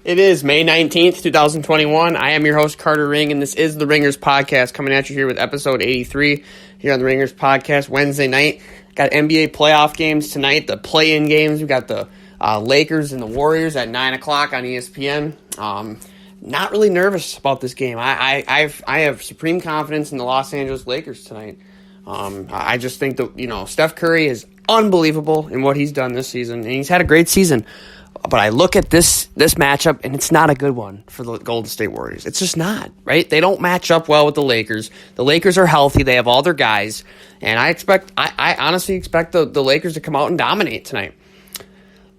It is May 19th, 2021. I am your host, Carter Ring, and this is the Ringers Podcast, coming at you here with episode 83 here on the Ringers Podcast, Wednesday night. Got NBA playoff games tonight, the play-in games. We got the Lakers and the Warriors at 9 o'clock on ESPN. Not really nervous about this game. I have supreme confidence in the Los Angeles Lakers tonight. I just think that, Steph Curry is unbelievable in what he's done this season, and he's had a great season. But I look at this matchup, and it's not a good one for the Golden State Warriors. It's just not, right? They don't match up well with the Lakers. The Lakers are healthy. They have all their guys. And I honestly expect the Lakers to come out and dominate tonight.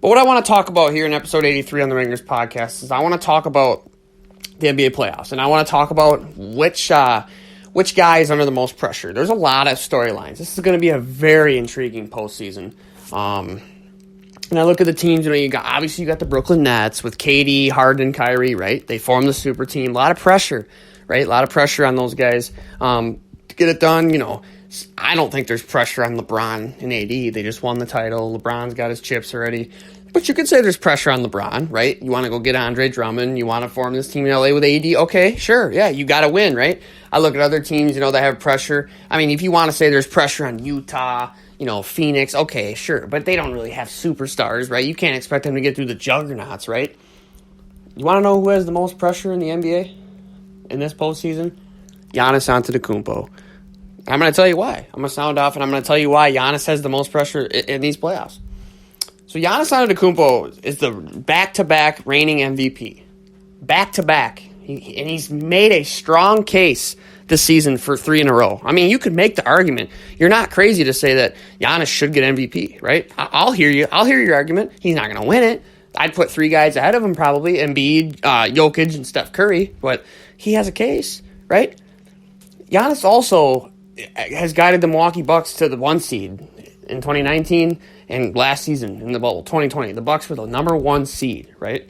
But what I want to talk about here in episode 83 on the Ringers Podcast is I want to talk about the NBA playoffs. And I want to talk about which guy is under the most pressure. There's a lot of storylines. This is going to be a very intriguing postseason. And I look at the teams, you got the Brooklyn Nets with KD, Harden, Kyrie, right? They form the super team. A lot of pressure, right? A lot of pressure on those guys to get it done. I don't think there's pressure on LeBron and AD. They just won the title. LeBron's got his chips already. But you could say there's pressure on LeBron, right? You want to go get Andre Drummond. You want to form this team in LA with AD. Okay, sure. Yeah, you got to win, right? I look at other teams, that have pressure. I mean, if you want to say there's pressure on Utah, Phoenix, okay, sure. But they don't really have superstars, right? You can't expect them to get through the juggernauts, right? You want to know who has the most pressure in the NBA in this postseason? Giannis Antetokounmpo. I'm going to tell you why. I'm going to sound off, and I'm going to tell you why Giannis has the most pressure in these playoffs. So Giannis Antetokounmpo is the back-to-back reigning MVP. Back-to-back. And he's made a strong case this season for 3 in a row. I mean, you could make the argument. You're not crazy to say that Giannis should get MVP, right? I'll hear you. I'll hear your argument. He's not going to win it. I'd put 3 guys ahead of him probably, Embiid, Jokic, and Steph Curry. But he has a case, right? Giannis also has guided the Milwaukee Bucks to the 1 seed in 2019 and last season in the bubble, 2020. The Bucks were the number 1 seed, right?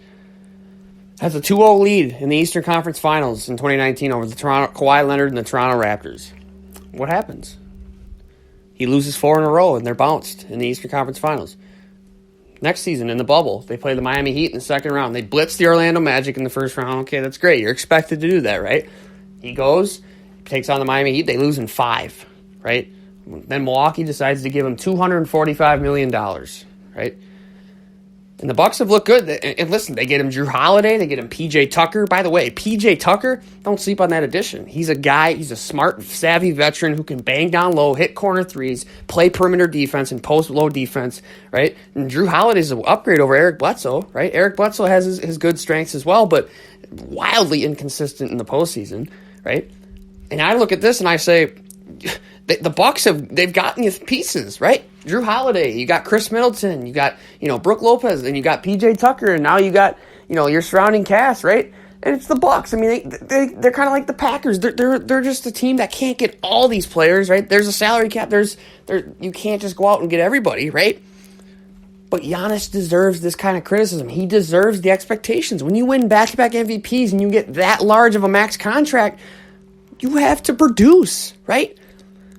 Has a 2-0 lead in the Eastern Conference Finals in 2019 over the Kawhi Leonard and the Toronto Raptors. What happens? He loses 4 in a row, and they're bounced in the Eastern Conference Finals. Next season, in the bubble, they play the Miami Heat in the second round. They blitz the Orlando Magic in the first round. Okay, that's great. You're expected to do that, right? He goes, takes on the Miami Heat. They lose in 5, right? Then Milwaukee decides to give him $245 million, right? And the Bucks have looked good. And listen, they get him Drew Holiday. They get him P.J. Tucker. By the way, P.J. Tucker, don't sleep on that addition. He's a smart, savvy veteran who can bang down low, hit corner threes, play perimeter defense, and post low defense, right? And Drew Holiday's an upgrade over Eric Bledsoe, right? Eric Bledsoe has his good strengths as well, but wildly inconsistent in the postseason, right? And I look at this and I say, the Bucks they've gotten you pieces, right? Drew Holiday, you got Chris Middleton, you got, Brook Lopez, and you got PJ Tucker, and now you got, your surrounding cast, right? And it's the Bucks. I mean, they're kind of like the Packers. They're just a team that can't get all these players, right? There's a salary cap. You can't just go out and get everybody, right? But Giannis deserves this kind of criticism. He deserves the expectations. When you win back-to-back MVPs and you get that large of a max contract, you have to produce, right?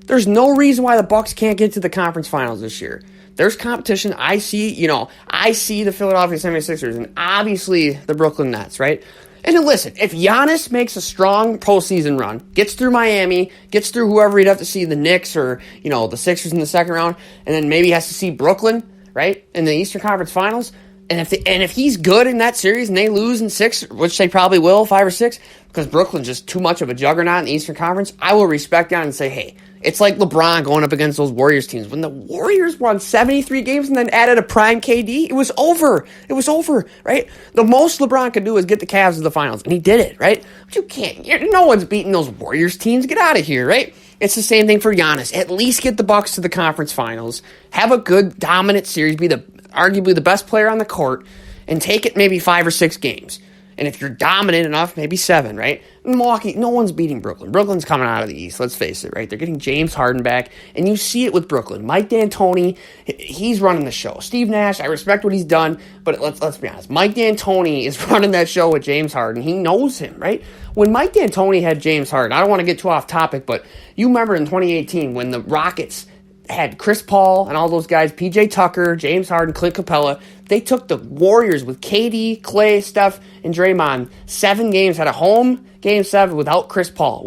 There's no reason why the Bucks can't get to the conference finals this year. There's competition. I see the Philadelphia 76ers and obviously the Brooklyn Nets, right? And then listen, if Giannis makes a strong postseason run, gets through Miami, gets through whoever he'd have to see, the Knicks or, the Sixers in the second round, and then maybe has to see Brooklyn, right, in the Eastern Conference Finals, and if he's good in that series and they lose in 6, which they probably will, 5 or 6, because Brooklyn's just too much of a juggernaut in the Eastern Conference, I will respect that and say, hey, it's like LeBron going up against those Warriors teams. When the Warriors won 73 games and then added a prime KD, it was over. It was over, right? The most LeBron could do is get the Cavs to the finals, and he did it, right? But you can't. No one's beating those Warriors teams. Get out of here, right? It's the same thing for Giannis. At least get the Bucks to the conference finals. Have a good, dominant series. Be arguably the best player on the court, and take it maybe 5 or 6 games. And if you're dominant enough, maybe 7, right? Milwaukee, no one's beating Brooklyn. Brooklyn's coming out of the East, let's face it, right? They're getting James Harden back, and you see it with Brooklyn. Mike D'Antoni, he's running the show. Steve Nash, I respect what he's done, but let's be honest. Mike D'Antoni is running that show with James Harden. He knows him, right? When Mike D'Antoni had James Harden, I don't want to get too off topic, but you remember in 2018 when the Rockets had Chris Paul and all those guys, PJ Tucker, James Harden, Clint Capella. They took the Warriors with KD, Klay, Steph, and Draymond 7 games, had a home Game 7 without Chris Paul.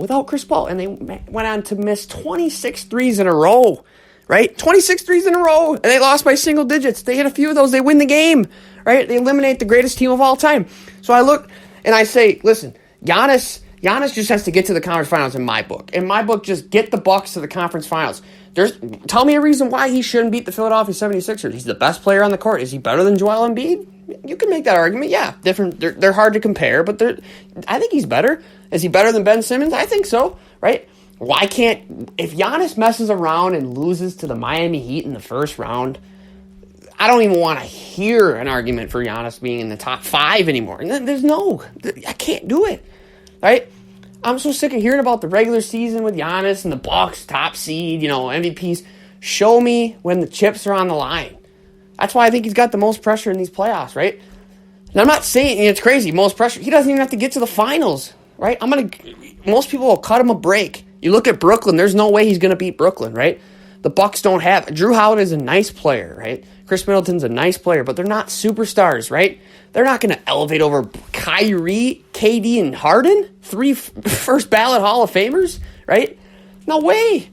And they went on to miss 26 threes in a row, right? 26 threes in a row, and they lost by single digits. They hit a few of those, they win the game, right? They eliminate the greatest team of all time. So I look and I say, listen, Giannis just has to get to the conference finals in my book. In my book, just get the Bucks to the conference finals. Tell me a reason why he shouldn't beat the Philadelphia 76ers. He's the best player on the court. Is he better than Joel Embiid? You can make that argument. Yeah, different. They're hard to compare, but I think he's better. Is he better than Ben Simmons? I think so, right? Why can't, if Giannis messes around and loses to the Miami Heat in the first round, I don't even want to hear an argument for Giannis being in the top 5 anymore. I can't do it, right? I'm so sick of hearing about the regular season with Giannis and the Bucks, top seed, MVPs. Show me when the chips are on the line. That's why I think he's got the most pressure in these playoffs, right? And I'm not saying it's crazy, most pressure. He doesn't even have to get to the finals, right? Most people will cut him a break. You look at Brooklyn, there's no way he's going to beat Brooklyn, right? The Bucks don't have. Jrue Holiday's a nice player, right? Chris Middleton's a nice player, but they're not superstars, right? They're not going to elevate over Kyrie, KD, and Harden, 3 first ballot Hall of Famers, right? No way.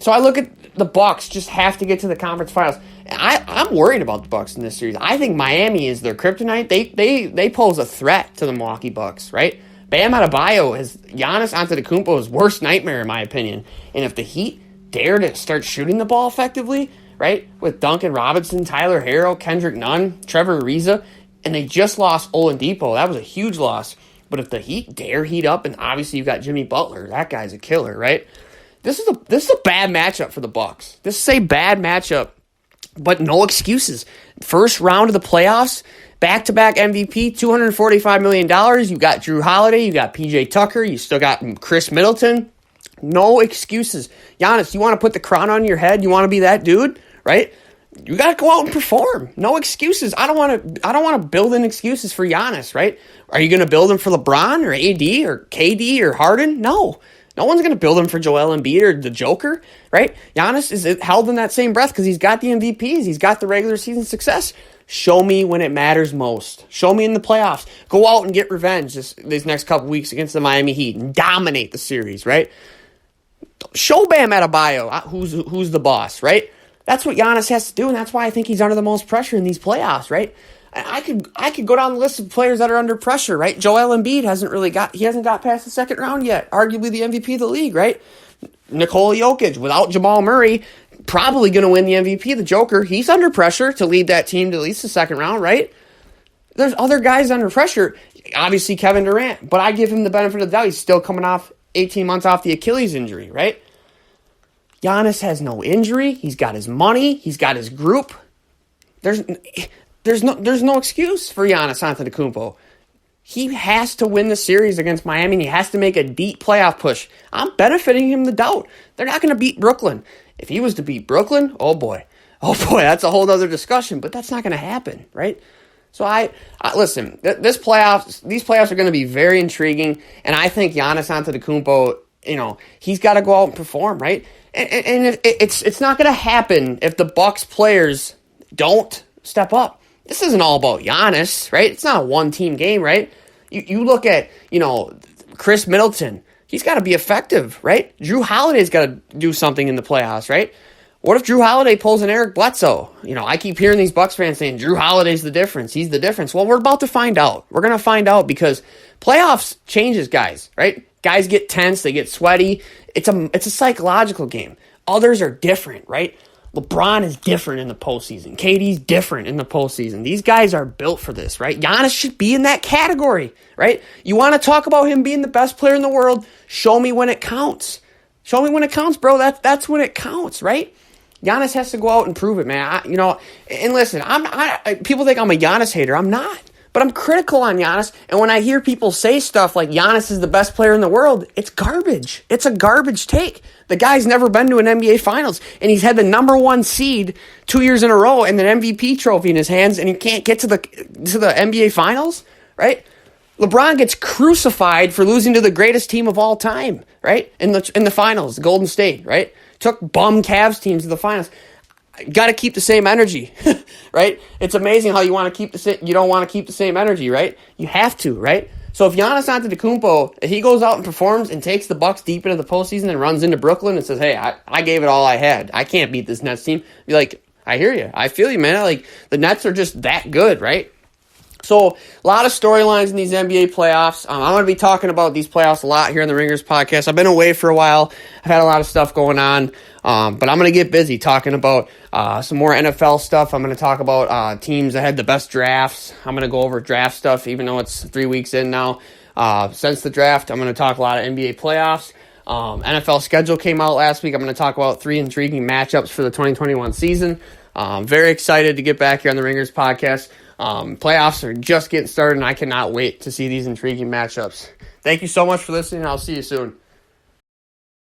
So I look at the Bucks just have to get to the conference finals. I'm worried about the Bucks in this series. I think Miami is their kryptonite. They pose a threat to the Milwaukee Bucks, right? Bam Adebayo is Giannis Antetokounmpo's worst nightmare, in my opinion. And if the Heat dare to start shooting the ball effectively, right, with Duncan Robinson, Tyler Herro, Kendrick Nunn, Trevor Ariza, and they just lost Oladipo. That was a huge loss. But if the Heat dare heat up, and obviously you've got Jimmy Butler, that guy's a killer, right? This is a bad matchup for the Bucks. This is a bad matchup, but no excuses. First round of the playoffs, back-to-back MVP, $245 million. You got Jrue Holiday, you got PJ Tucker, you still got Chris Middleton. No excuses. Giannis, you want to put the crown on your head? You want to be that dude, right? You got to go out and perform. No excuses. I don't want to build in excuses for Giannis, right? Are you going to build them for LeBron or AD or KD or Harden? No. No one's going to build him for Joel Embiid or the Joker, right? Giannis is held in that same breath because he's got the MVPs. He's got the regular season success. Show me when it matters most. Show me in the playoffs. Go out and get revenge these next couple weeks against the Miami Heat and dominate the series, right? Show Bam Adebayo who's the boss, right? That's what Giannis has to do, and that's why I think he's under the most pressure in these playoffs, right? I could go down the list of players that are under pressure, right? Joel Embiid hasn't got past the second round yet. Arguably the MVP of the league, right? Nikola Jokic, without Jamal Murray, probably going to win the MVP. The Joker, he's under pressure to lead that team to at least the second round, right? There's other guys under pressure. Obviously Kevin Durant, but I give him the benefit of the doubt. He's still coming off 18 months off the Achilles injury, right? Giannis has no injury. He's got his money. He's got his group. There's no excuse for Giannis Antetokounmpo. He has to win the series against Miami, and he has to make a deep playoff push. I'm benefiting him the doubt. They're not going to beat Brooklyn. If he was to beat Brooklyn, oh boy, that's a whole other discussion, but that's not going to happen, right? So I listen, these playoffs are going to be very intriguing, and I think Giannis Antetokounmpo, he's got to go out and perform, right? And it's not going to happen if the Bucks players don't step up. This isn't all about Giannis, right? It's not a one-team game, right? You look at, Chris Middleton. He's got to be effective, right? Jrue Holiday's got to do something in the playoffs, right? What if Jrue Holiday pulls an Eric Bledsoe? I keep hearing these Bucks fans saying Jrue Holiday's the difference. He's the difference. Well, we're about to find out. We're going to find out because playoffs changes guys, right? Guys get tense. They get sweaty. It's a psychological game. Others are different, right? LeBron is different in the postseason. KD's different in the postseason. These guys are built for this, right? Giannis should be in that category, right? You want to talk about him being the best player in the world? Show me when it counts. Show me when it counts, bro. That's when it counts, right? Giannis has to go out and prove it, man. And listen, people think I'm a Giannis hater. I'm not. But I'm critical on Giannis, and when I hear people say stuff like Giannis is the best player in the world, it's garbage. It's a garbage take. The guy's never been to an NBA Finals, and he's had the number 1 seed 2 years in a row and an MVP trophy in his hands, and he can't get to the NBA Finals, right? LeBron gets crucified for losing to the greatest team of all time, right? In the finals, Golden State, right? took bum Cavs teams to the finals. Got to keep the same energy, right? It's amazing how you don't want to keep the same energy, right? You have to, right? So if Giannis Antetokounmpo, if he goes out and performs and takes the Bucks deep into the postseason and runs into Brooklyn and says, hey, I gave it all I had. I can't beat this Nets team. Be like, I hear you. I feel you, man. Like, the Nets are just that good, right? So a lot of storylines in these NBA playoffs. I'm going to be talking about these playoffs a lot here on the Ringers podcast. I've been away for a while. I've had a lot of stuff going on. But I'm going to get busy talking about some more NFL stuff. I'm going to talk about teams that had the best drafts. I'm going to go over draft stuff, even though it's 3 weeks in now. Since the draft, I'm going to talk a lot of NBA playoffs. NFL schedule came out last week. I'm going to talk about 3 intriguing matchups for the 2021 season. Very excited to get back here on the Ringers podcast. Playoffs are just getting started, and I cannot wait to see these intriguing matchups. Thank you so much for listening. I'll see you soon.